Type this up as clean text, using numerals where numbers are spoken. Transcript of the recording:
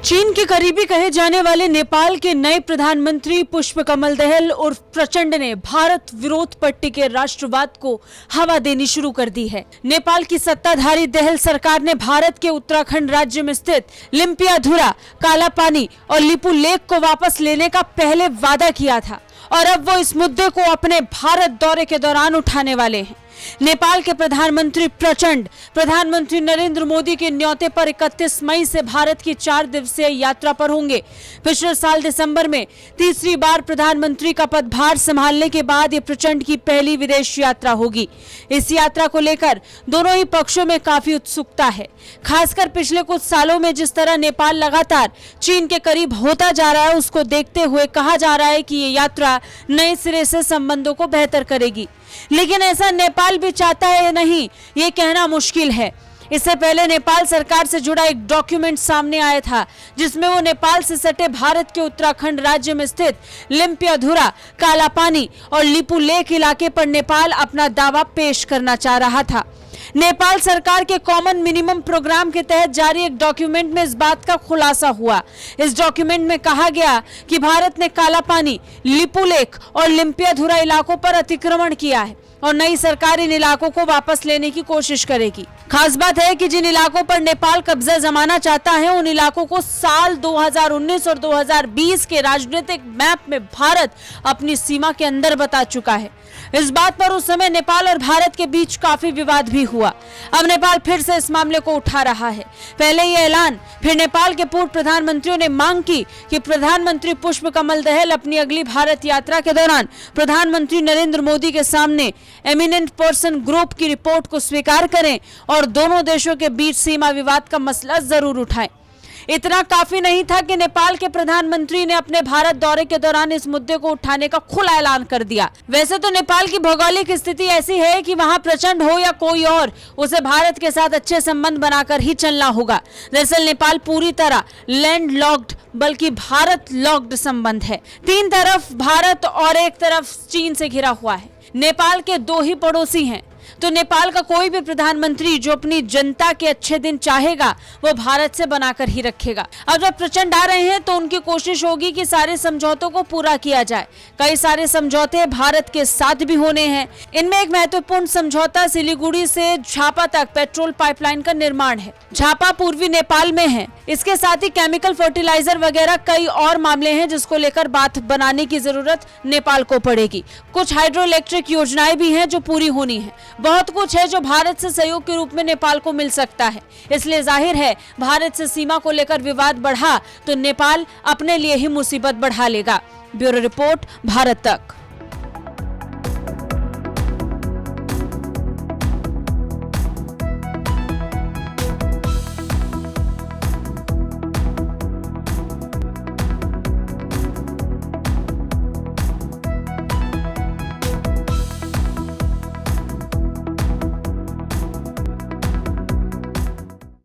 चीन के करीबी कहे जाने वाले नेपाल के नए प्रधानमंत्री पुष्पकमल दहल उर्फ प्रचंड ने भारत विरोध पर टिके राष्ट्रवाद को हवा देनी शुरू कर दी है। नेपाल की सत्ताधारी दहल सरकार ने भारत के उत्तराखंड राज्य में स्थित लिम्पियाधुरा, कालापानी और लिपु लेक को वापस लेने का पहले वादा किया था और अब वो इस मुद्दे को अपने भारत दौरे के दौरान उठाने वाले हैं। नेपाल के प्रधानमंत्री प्रचंड प्रधानमंत्री नरेंद्र मोदी के न्योते पर 31 मई से भारत की 4 दिवसीय यात्रा पर होंगे। पिछले साल दिसंबर में तीसरी बार प्रधानमंत्री का पदभार संभालने के बाद ये प्रचंड की पहली विदेश यात्रा होगी। इस यात्रा को लेकर दोनों ही पक्षों में काफी उत्सुकता है। खासकर पिछले कुछ सालों में जिस तरह नेपाल लगातार चीन के करीब होता जा रहा है, उसको देखते हुए कहा जा रहा है कि ये यात्रा नए सिरे से संबंधों को बेहतर करेगी। लेकिन ऐसा नेपाल भी चाहता है या नहीं, ये कहना मुश्किल है। इससे पहले नेपाल सरकार से जुड़ा एक डॉक्यूमेंट सामने आया था, जिसमें वो नेपाल से सटे भारत के उत्तराखंड राज्य में स्थित लिम्पियाधुरा, कालापानी और लिपु लेक इलाके पर नेपाल अपना दावा पेश करना चाह रहा था। नेपाल सरकार के कॉमन मिनिमम प्रोग्राम के तहत जारी एक डॉक्यूमेंट में इस बात का खुलासा हुआ। इस डॉक्यूमेंट में कहा गया कि भारत ने कालापानी, लिपु लेक और लिम्पियाधुरा इलाकों पर अतिक्रमण किया है और नई सरकार इन इलाकों को वापस लेने की कोशिश करेगी। खास बात है कि जिन इलाकों पर नेपाल कब्जा जमाना चाहता है, उन इलाकों को साल 2019 और 2020 के राजनीतिक मैप में भारत अपनी सीमा के अंदर बता चुका है। इस बात पर उस समय नेपाल और भारत के बीच काफी विवाद भी हुआ। अब नेपाल फिर से इस मामले को उठा रहा है। पहले ये ऐलान, फिर नेपाल के पूर्व प्रधानमंत्रियों ने मांग की कि प्रधानमंत्री पुष्पकमल दहल अपनी अगली भारत यात्रा के दौरान प्रधानमंत्री नरेंद्र मोदी के सामने एमिनेंट पर्सन ग्रुप की रिपोर्ट को स्वीकार करें और दोनों देशों के बीच सीमा विवाद का मसला जरूर उठाएं। इतना काफी नहीं था कि नेपाल के प्रधानमंत्री ने अपने भारत दौरे के दौरान इस मुद्दे को उठाने का खुला ऐलान कर दिया। वैसे तो नेपाल की भौगोलिक स्थिति ऐसी है कि वहां प्रचंड हो या कोई और, उसे भारत के साथ अच्छे संबंध बनाकर ही चलना होगा। दरअसल नेपाल पूरी तरह लैंड लॉक्ड बल्कि भारत लॉक्ड संबंध है। 3 तरफ भारत और एक तरफ चीन से घिरा हुआ है। नेपाल के 2 ही पड़ोसी हैं, तो नेपाल का कोई भी प्रधानमंत्री जो अपनी जनता के अच्छे दिन चाहेगा, वो भारत से बनाकर ही रखेगा। अब जब प्रचंड आ रहे हैं तो उनकी कोशिश होगी कि सारे समझौतों को पूरा किया जाए। कई सारे समझौते भारत के साथ भी होने हैं। इनमें एक महत्वपूर्ण समझौता सिलीगुड़ी से झापा तक पेट्रोल पाइपलाइन का निर्माण है। झापा पूर्वी नेपाल में है। इसके साथ ही केमिकल फर्टिलाइजर वगैरह कई और मामले हैं जिसको लेकर बात बनाने की जरूरत नेपाल को पड़ेगी। कुछ हाइड्रो इलेक्ट्रिक योजनाएं भी हैं जो पूरी होनी है। बहुत कुछ है जो भारत से सहयोग के रूप में नेपाल को मिल सकता है। इसलिए जाहिर है भारत से सीमा को लेकर विवाद बढ़ा तो नेपाल अपने लिए ही मुसीबत बढ़ा लेगा। ब्यूरो रिपोर्ट, भारत तक।